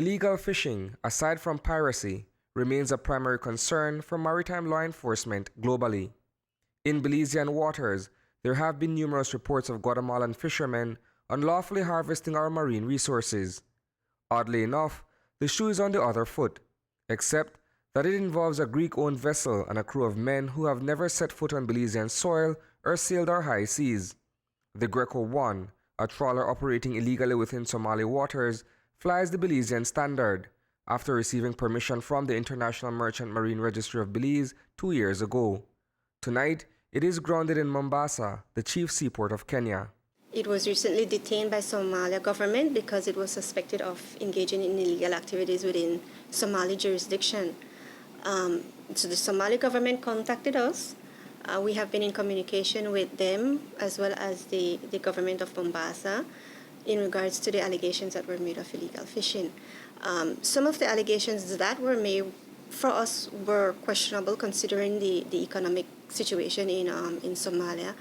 Illegal fishing, aside from piracy, remains a primary concern for maritime law enforcement globally. In Belizean waters, there have been numerous reports of Guatemalan fishermen unlawfully harvesting our marine resources. Oddly enough, the shoe is on the other foot, except that it involves a Greek-owned vessel and a crew of men who have never set foot on Belizean soil or sailed our high seas. The Greco-1, a trawler operating illegally within Somali waters, flies the Belizean standard after receiving permission from the International Merchant Marine Registry of Belize 2 years ago. Tonight, it is grounded in Mombasa, the chief seaport of Kenya. It was recently detained by Somalia government because it was suspected of engaging in illegal activities within Somali jurisdiction. So the Somali government contacted us. We have been in communication with them as well as the government of Mombasa in regards to the allegations that were made of illegal fishing. Some of the allegations that were made for us were questionable considering the economic situation in Somalia.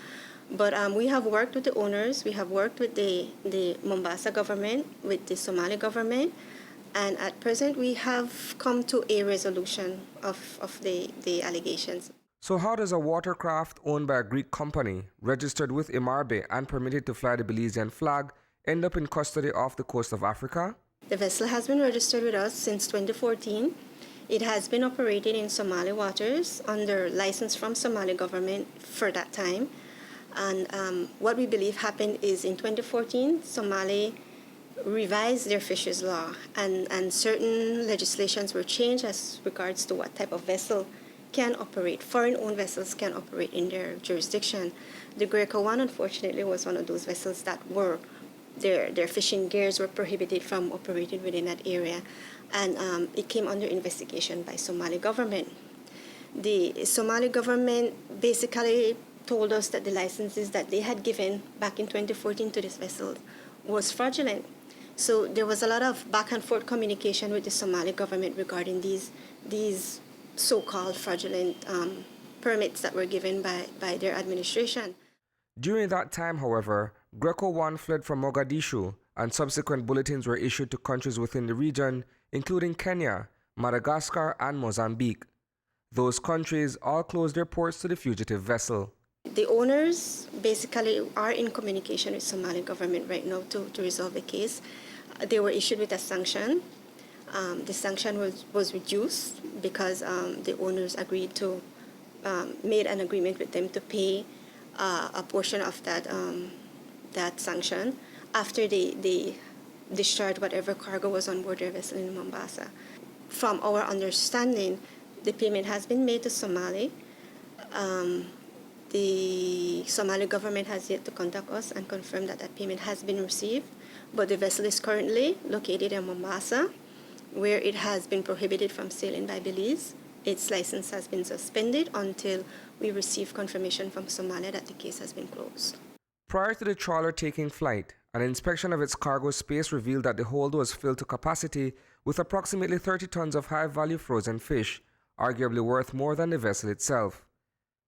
But we have worked with the owners, we have worked with the Mombasa government, with the Somali government, and at present we have come to a resolution of the allegations. So how does a watercraft owned by a Greek company, registered with Imarbe and permitted to fly the Belizean flag, end up in custody off the coast of Africa? The vessel has been registered with us since 2014. It has been operating in Somali waters under license from Somali government for that time. And what we believe happened is in 2014, Somali revised their fisheries law and certain legislations were changed as regards to what type of vessel can operate. Foreign-owned vessels can operate in their jurisdiction. The Greco-1, unfortunately, was one of those vessels that were, their fishing gears were prohibited from operating within that area. And it came under investigation by Somali government. The Somali government basically told us that the licenses that they had given back in 2014 to this vessel was fraudulent. So there was a lot of back and forth communication with the Somali government regarding these so-called fraudulent permits that were given by their administration. During that time, however, Greco-1 fled from Mogadishu and subsequent bulletins were issued to countries within the region, including Kenya, Madagascar, and Mozambique. Those countries all closed their ports to the fugitive vessel. The owners basically are in communication with Somali government right now to resolve the case. They were issued with a sanction. The sanction was reduced because the owners agreed to, made an agreement with them to pay a portion of that sanction after they discharged whatever cargo was on board their vessel in Mombasa. From our understanding, the payment has been made to Somali. The Somali government has yet to contact us and confirm that that payment has been received, but the vessel is currently located in Mombasa, where it has been prohibited from sailing by Belize. Its license has been suspended until we receive confirmation from Somalia that the case has been closed. Prior to the trawler taking flight, an inspection of its cargo space revealed that the hold was filled to capacity with approximately 30 tons of high-value frozen fish, arguably worth more than the vessel itself.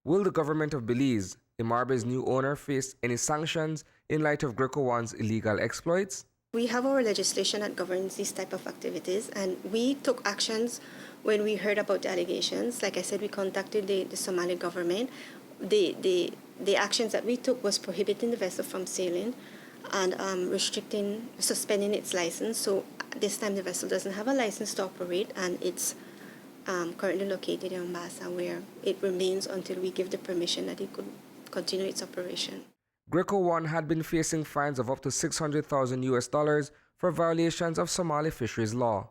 Will the government of Belize, Imarbe's new owner, face any sanctions in light of Greco-1's illegal exploits? We have our legislation that governs these type of activities, and we took actions when we heard about the allegations. Like I said, we contacted the Somali government. The actions that we took was prohibiting the vessel from sailing and suspending its license. So this time the vessel doesn't have a license to operate, and it's currently located in Mombasa, where it remains until we give the permission that it could continue its operation. Greco-1 had been facing fines of up to $600,000 for violations of Somali fisheries law.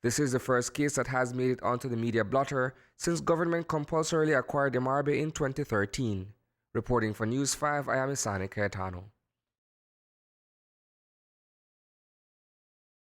This is the first case that has made it onto the media blotter since government compulsorily acquired Imarbe in 2013. Reporting for News 5, I am Isani Cayetano.